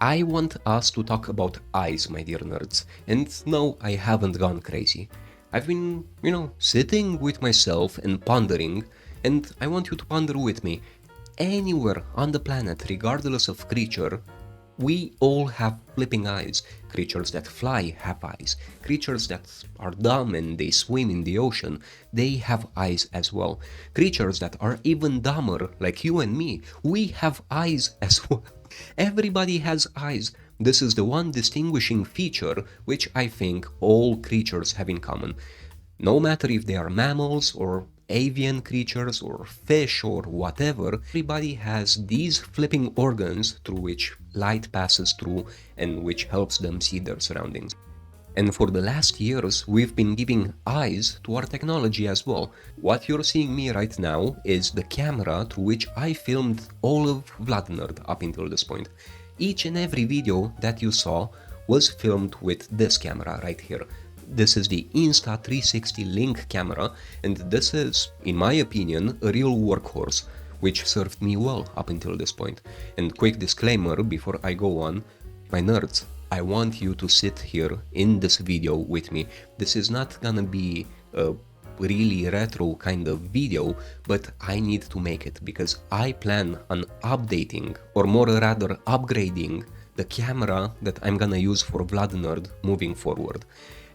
I want us to talk about eyes, my dear nerds. And no, I haven't gone crazy. I've been, sitting with myself and pondering, and I want you to ponder with me. Anywhere on the planet, regardless of creature, we all have flipping eyes. Creatures that fly have eyes. Creatures that are dumb and they swim in the ocean, they have eyes as well. Creatures that are even dumber, like you and me, we have eyes as well. Everybody has eyes. This is the one distinguishing feature which I think all creatures have in common. No matter if they are mammals or avian creatures or fish or whatever, everybody has these flipping organs through which light passes through and which helps them see their surroundings. And for the last years, we've been giving eyes to our technology as well. What you're seeing me right now is the camera through which I filmed all of VladNerd up until this point. Each and every video that you saw was filmed with this camera right here. This is the Insta360 Link camera, and this is, in my opinion, a real workhorse, which served me well up until this point. And quick disclaimer before I go on, my nerds, I want you to sit here in this video with me. This is not gonna be a really retro kind of video, but I need to make it because I plan on updating, or more rather upgrading, the camera that I'm gonna use for VladNerd moving forward.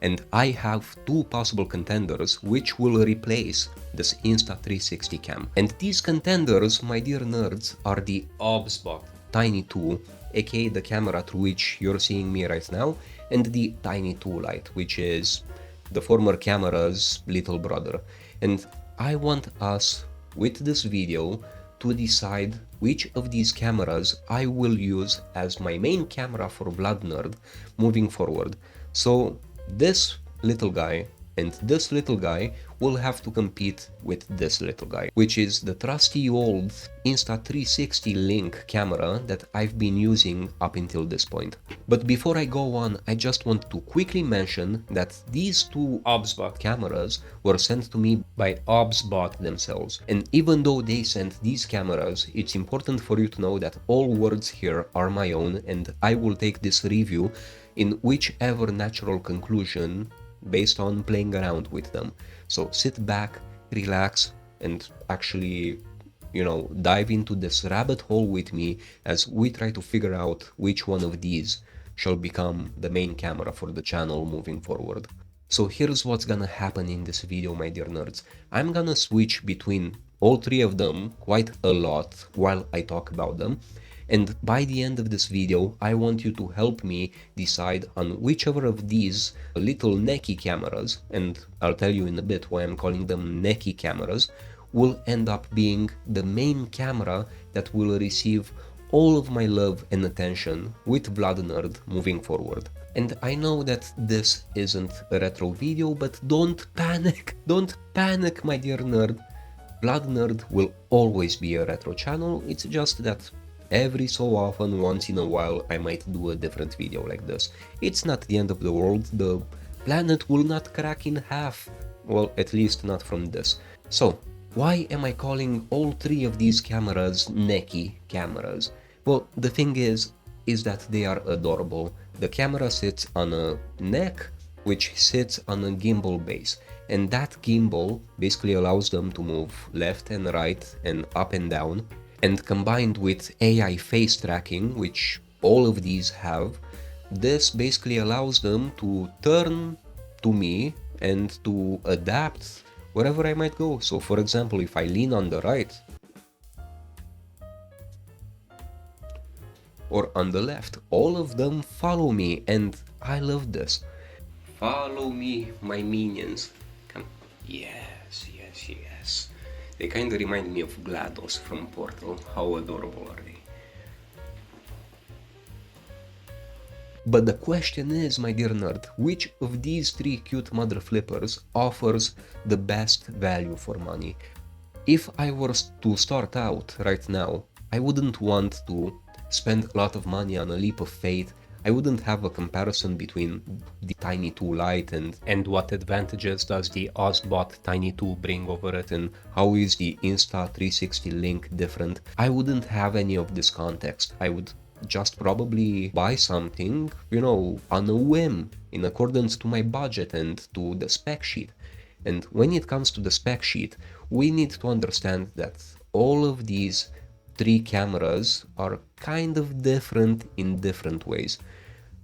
And I have two possible contenders which will replace this Insta360 cam. And these contenders, my dear nerds, are the OBSBOT Tiny 2, aka the camera through which you're seeing me right now, and the Tiny 2 Lite, which is the former camera's little brother. And I want us, with this video, to decide which of these cameras I will use as my main camera for VladNerd moving forward. So this little guy and this little guy will have to compete with this little guy, which is the trusty old Insta360 Link camera that I've been using up until this point. But before I go on, I just want to quickly mention that these two OBSBOT cameras were sent to me by OBSBOT themselves. And even though they sent these cameras, it's important for you to know that all words here are my own, and I will take this review in whichever natural conclusion based on playing around with them. So sit back, relax, and actually, dive into this rabbit hole with me as we try to figure out which one of these shall become the main camera for the channel moving forward. So here's what's gonna happen in this video, my dear nerds. I'm gonna switch between all three of them quite a lot while I talk about them. And by the end of this video, I want you to help me decide on whichever of these little Necky cameras, and I'll tell you in a bit why I'm calling them Necky cameras, will end up being the main camera that will receive all of my love and attention with VladNerd moving forward. And I know that this isn't a retro video, but don't panic, my dear nerd. VladNerd will always be a retro channel, it's just that every so often, once in a while, I might do a different video like this. It's not the end of the world, the planet will not crack in half. Well, at least not from this. So, why am I calling all three of these cameras Necky cameras? Well, the thing is that they are adorable. The camera sits on a neck, which sits on a gimbal base. And that gimbal basically allows them to move left and right and up and down. And combined with AI face tracking, which all of these have, this basically allows them to turn to me and to adapt wherever I might go. So for example, if I lean on the right or on the left, all of them follow me, and I love this. Follow me, my minions. Come. Yes, yes, yes. They kinda remind me of GLaDOS from Portal. How adorable are they? But the question is, my dear nerd, which of these three cute mother flippers offers the best value for money? If I were to start out right now, I wouldn't want to spend a lot of money on a leap of faith. I wouldn't have a comparison between the Tiny 2 Lite and what advantages does the OBSBOT Tiny 2 bring over it, and how is the Insta360 Link different. I wouldn't have any of this context. I would just probably buy something, on a whim, in accordance to my budget and to the spec sheet. And when it comes to the spec sheet, we need to understand that all of these three cameras are kind of different in different ways.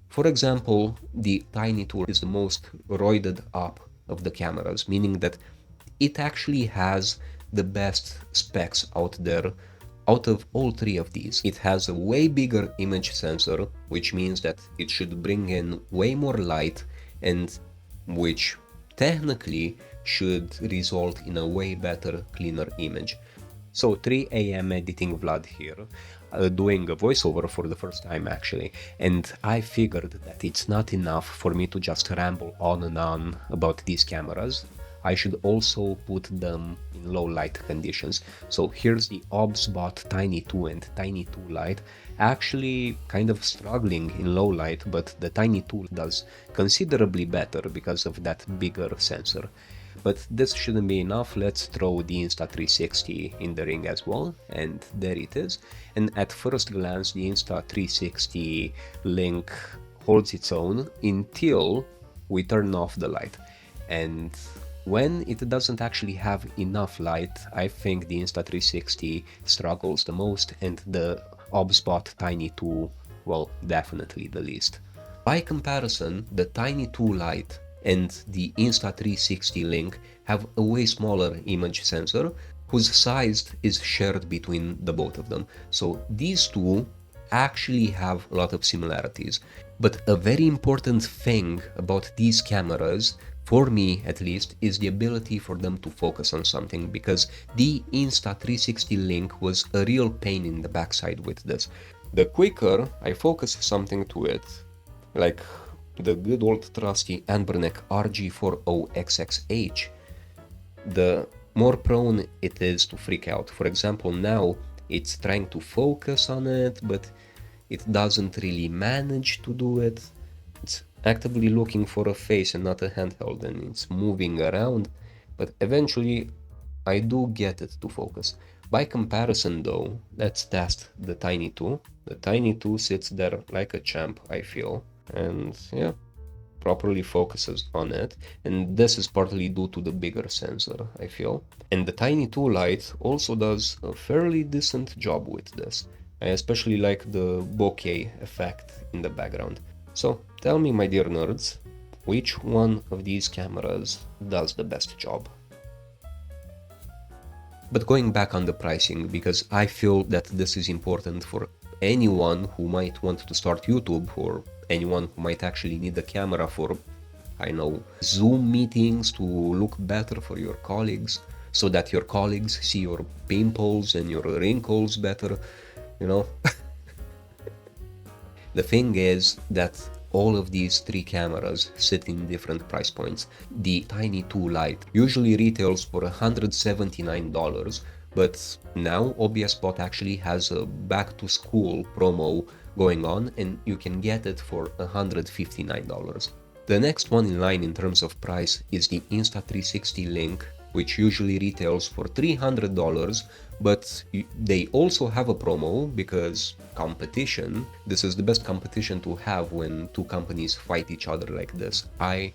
For example, the Tiny tool is the most roided up of the cameras, meaning that it actually has the best specs out there out of all three of these. It has a way bigger image sensor, which means that it should bring in way more light, and which technically should result in a way better, cleaner image. So 3 a.m. editing Vlad here, doing a voiceover for the first time actually, and I figured that it's not enough for me to just ramble on and on about these cameras. I should also put them in low light conditions. So here's the OBSBOT Tiny 2 and Tiny 2 Lite, actually kind of struggling in low light, but the Tiny 2 does considerably better because of that bigger sensor. But this shouldn't be enough, let's throw the Insta360 in the ring as well, and there it is. And at first glance, the Insta360 link holds its own until we turn off the light. And when it doesn't actually have enough light, I think the Insta360 struggles the most, and the OBSBOT Tiny 2, well, definitely the least. By comparison, the Tiny 2 Lite and the Insta360 link have a way smaller image sensor, whose size is shared between the both of them. So these two actually have a lot of similarities. But a very important thing about these cameras, for me at least, is the ability for them to focus on something, because the Insta360 link was a real pain in the backside with this. The quicker I focus something to it, like the good old trusty Anbernic RG40XXH, the more prone it is to freak out. For example, now it's trying to focus on it, but it doesn't really manage to do it. It's actively looking for a face and not a handheld, and it's moving around, but eventually I do get it to focus. By comparison though, let's test the Tiny 2. The Tiny 2 sits there like a champ, I feel, and yeah, properly focuses on it, and this is partly due to the bigger sensor, I feel. And the Tiny 2 Lite also does a fairly decent job with this. I especially like the bokeh effect in the background. So tell me, my dear nerds, which one of these cameras does the best job? But going back on the pricing, because I feel that this is important for anyone who might want to start YouTube, or anyone who might actually need a camera for, I know, Zoom meetings to look better for your colleagues, so that your colleagues see your pimples and your wrinkles better, The thing is that all of these three cameras sit in different price points. The Tiny 2 Lite usually retails for $179, but now OBSBOT actually has a back to school promo going on, and you can get it for $159. The next one in line in terms of price is the Insta360 link, which usually retails for $300, but they also have a promo because competition. This is the best competition to have when two companies fight each other like this. I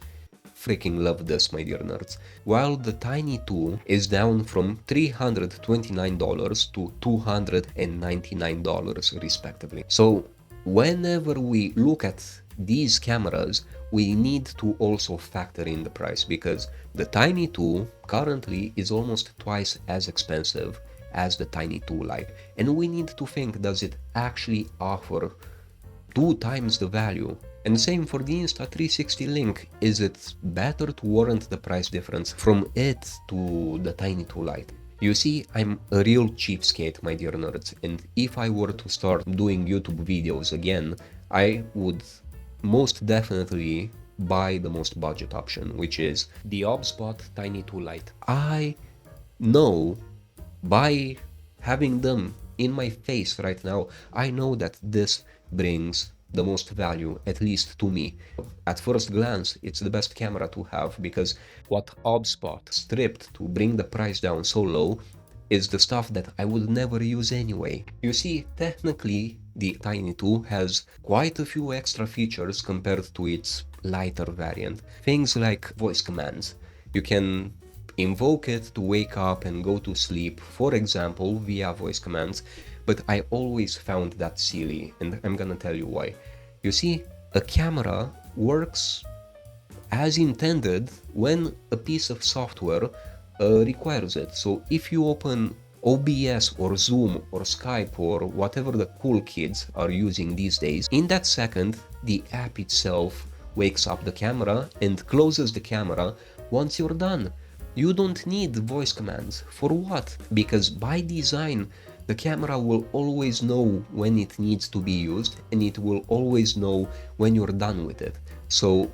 freaking love this, my dear nerds. While the Tiny 2 is down from $329 to $299 respectively. So whenever we look at these cameras, we need to also factor in the price, because the Tiny 2 currently is almost twice as expensive as the Tiny 2 Lite, and we need to think, does it actually offer 2 times the value? And same for the Insta360 link, is it better to warrant the price difference from it to the Tiny 2 Lite? You see, I'm a real cheapskate, my dear nerds, and if I were to start doing YouTube videos again, I would most definitely buy the most budget option, which is the OBSBOT Tiny 2 Lite. I know, by having them in my face right now, I know that this brings the most value, at least to me. At first glance, it's the best camera to have, because what OBSBOT stripped to bring the price down so low is the stuff that I would never use anyway. You see, technically, the Tiny 2 has quite a few extra features compared to its lighter variant. Things like voice commands. You can invoke it to wake up and go to sleep, for example, via voice commands, but I always found that silly, and I'm gonna tell you why. You see, a camera works as intended when a piece of software requires it. So if you open OBS or Zoom or Skype or whatever the cool kids are using these days, in that second, the app itself wakes up the camera and closes the camera once you're done. You don't need voice commands. For what? Because by design, the camera will always know when it needs to be used, and it will always know when you're done with it. So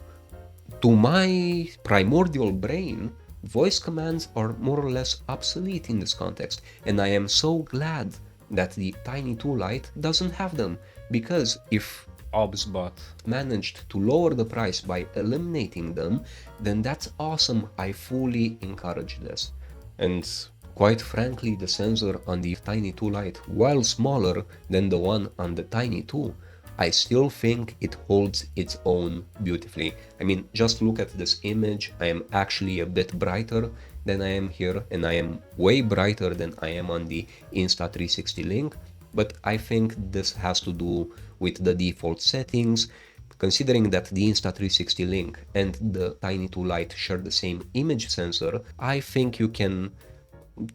to my primordial brain, voice commands are more or less obsolete in this context, and I am so glad that the Tiny 2 Lite doesn't have them, because if OBSBOT managed to lower the price by eliminating them, then that's awesome. I fully encourage this. And quite frankly, the sensor on the Tiny 2 Lite, while smaller than the one on the Tiny 2, I still think it holds its own beautifully. I mean, just look at this image. I am actually a bit brighter than I am here, and I am way brighter than I am on the Insta360 link, but I think this has to do with the default settings. Considering that the Insta360 link and the Tiny 2 Lite share the same image sensor, I think you can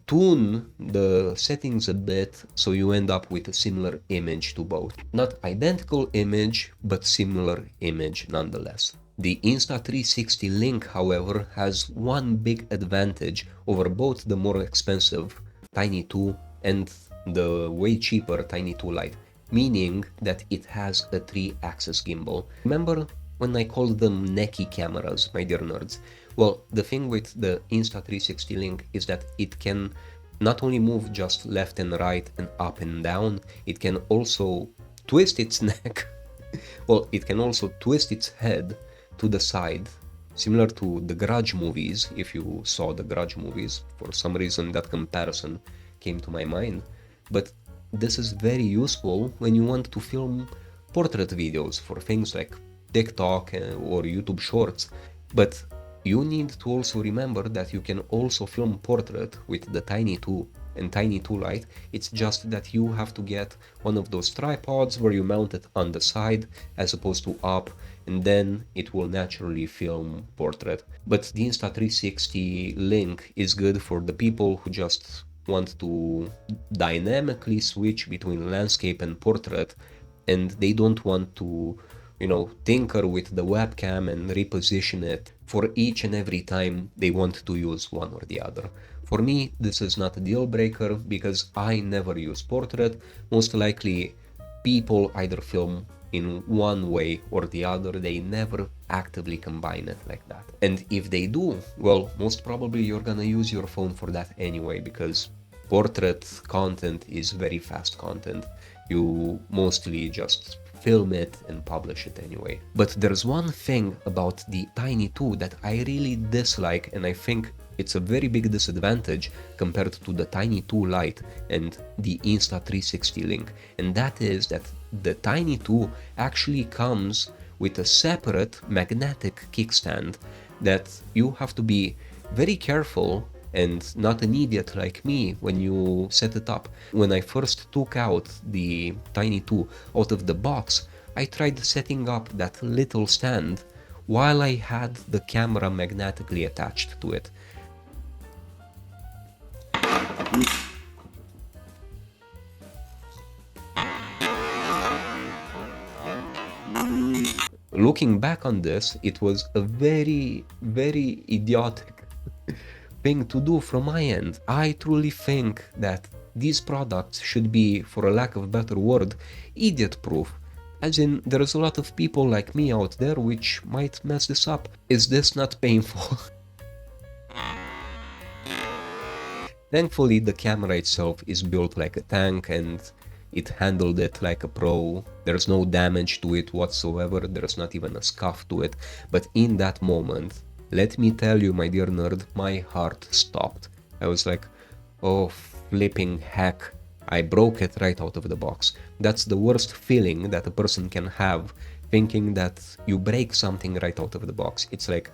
tune the settings a bit so you end up with a similar image to both. Not identical image, but similar image nonetheless. The Insta360 link, however, has one big advantage over both the more expensive Tiny 2 and the way cheaper Tiny 2 Lite, meaning that it has a 3-axis gimbal. Remember when I called them Necky cameras, my dear nerds? Well, the thing with the Insta360 link is that it can not only move just left and right and up and down, it can also twist its neck. Well, it can also twist its head to the side, similar to the Grudge movies. If you saw the Grudge movies, for some reason that comparison came to my mind. But this is very useful when you want to film portrait videos for things like TikTok or YouTube Shorts. But you need to also remember that you can also film portrait with the Tiny 2 and Tiny 2 Lite. It's just that you have to get one of those tripods where you mount it on the side as opposed to up, and then it will naturally film portrait. But the Insta360 link is good for the people who just want to dynamically switch between landscape and portrait, and they don't want to, tinker with the webcam and reposition it for each and every time they want to use one or the other. For me, this is not a deal breaker because I never use portrait. Most likely, people either film in one way or the other. They never actively combine it like that. And if they do, well, most probably you're gonna use your phone for that anyway, because portrait content is very fast content. You mostly just film it and publish it anyway. But there's one thing about the Tiny 2 that I really dislike, and I think it's a very big disadvantage compared to the Tiny 2 Lite and the Insta360 link, and that is that the Tiny 2 actually comes with a separate magnetic kickstand that you have to be very careful and not an idiot like me when you set it up. When I first took out the Tiny 2 out of the box, I tried setting up that little stand while I had the camera magnetically attached to it. Looking back on this, it was a very, very idiotic thing to do from my end. I truly think that these products should be, for a lack of a better word, idiot-proof. As in, there's a lot of people like me out there which might mess this up. Is this not painful? Thankfully, the camera itself is built like a tank and it handled it like a pro. There's no damage to it whatsoever, there's not even a scuff to it. But in that moment, let me tell you, my dear nerd, my heart stopped. I was like, oh flipping heck, I broke it right out of the box. That's the worst feeling that a person can have, thinking that you break something right out of the box. It's like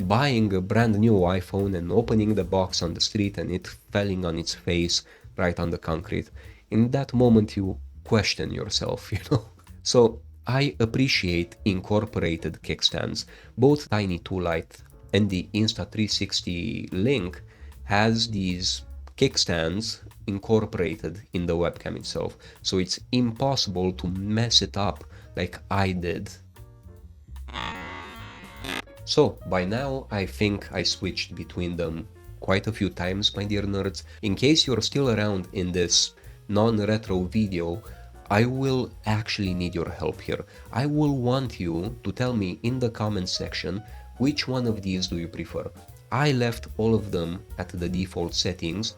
buying a brand new iPhone and opening the box on the street and it falling on its face right on the concrete. In that moment you question yourself, you know? So I appreciate incorporated kickstands. Both Tiny 2 Lite and the Insta360 Link has these kickstands incorporated in the webcam itself, so it's impossible to mess it up like I did. So by now I think I switched between them quite a few times, my dear nerds. In case you're still around in this non-retro video, I will actually need your help here. I will want you to tell me in the comment section which one of these do you prefer. I left all of them at the default settings,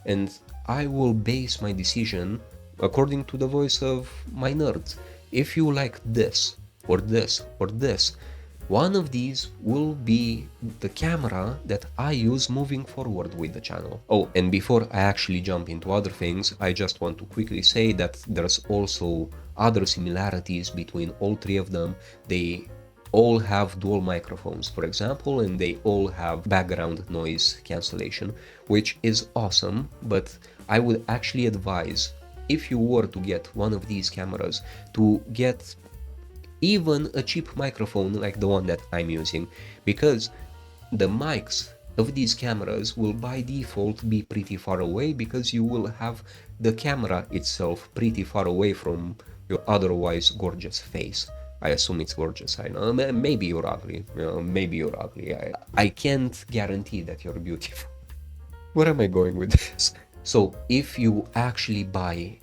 and I will base my decision according to the voice of my nerds. If you like this, or this, or this, one of these will be the camera that I use moving forward with the channel. Oh, and before I actually jump into other things, I just want to quickly say that there's also other similarities between all three of them. They all have dual microphones, for example, and they all have background noise cancellation, which is awesome, but I would actually advise, if you were to get one of these cameras, to get even a cheap microphone like the one that I'm using, because the mics of these cameras will by default be pretty far away, because you will have the camera itself pretty far away from your otherwise gorgeous face. I assume it's gorgeous, I know. Maybe you're ugly, you know, maybe you're ugly. I can't guarantee that you're beautiful. Where am I going with this? So if you actually buy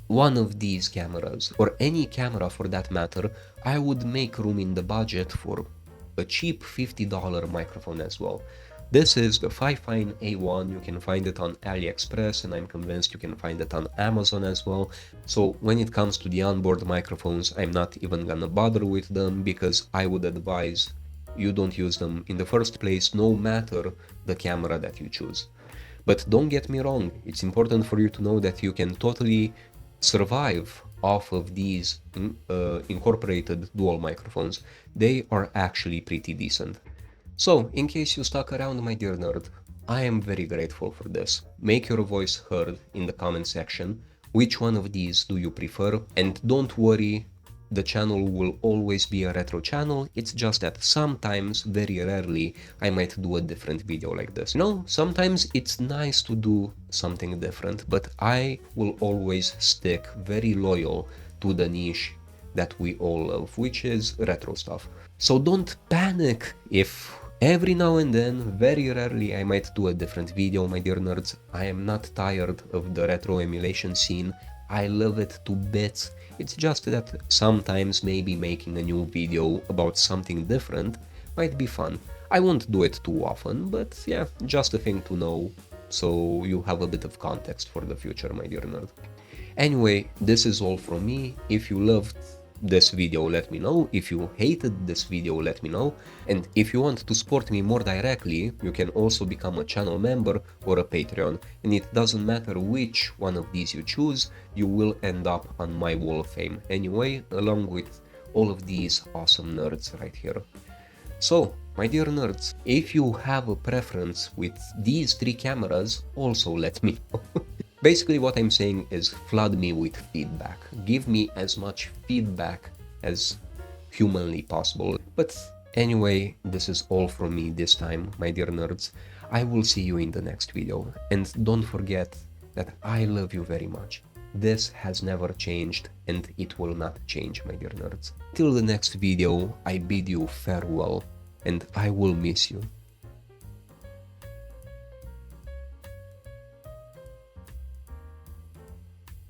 one of these cameras, or any camera for that matter, I would make room in the budget for a cheap $50 microphone as well. This is the Fifine A1, you can find it on AliExpress, and I'm convinced you can find it on Amazon as well. So when it comes to the onboard microphones, I'm not even gonna bother with them, because I would advise you don't use them in the first place, no matter the camera that you choose. But don't get me wrong, it's important for you to know that you can totally survive off of these incorporated dual microphones. They are actually pretty decent. So, in case you stuck around, my dear nerd, I am very grateful for this. Make your voice heard in the comment section. Which one of these do you prefer? And don't worry, the channel will always be a retro channel. It's just that sometimes, very rarely, I might do a different video like this. No, sometimes it's nice to do something different, but I will always stick very loyal to the niche that we all love, which is retro stuff. So don't panic if every now and then, very rarely, I might do a different video, my dear nerds. I am not tired of the retro emulation scene. I love it to bits. It's just that sometimes maybe making a new video about something different might be fun. I won't do it too often, but yeah, just a thing to know, so you have a bit of context for the future, my dear nerd. Anyway, this is all from me. If you loved this video, let me know. If you hated this video, let me know. And if you want to support me more directly, you can also become a channel member or a Patreon. And it doesn't matter which one of these you choose, you will end up on my wall of fame anyway, along with all of these awesome nerds right here. So, my dear nerds, if you have a preference with these three cameras, also let me know. Basically what I'm saying is flood me with feedback. Give me as much feedback as humanly possible. But anyway, this is all from me this time, my dear nerds. I will see you in the next video. And don't forget that I love you very much. This has never changed, and it will not change, my dear nerds. Till the next video, I bid you farewell, and I will miss you.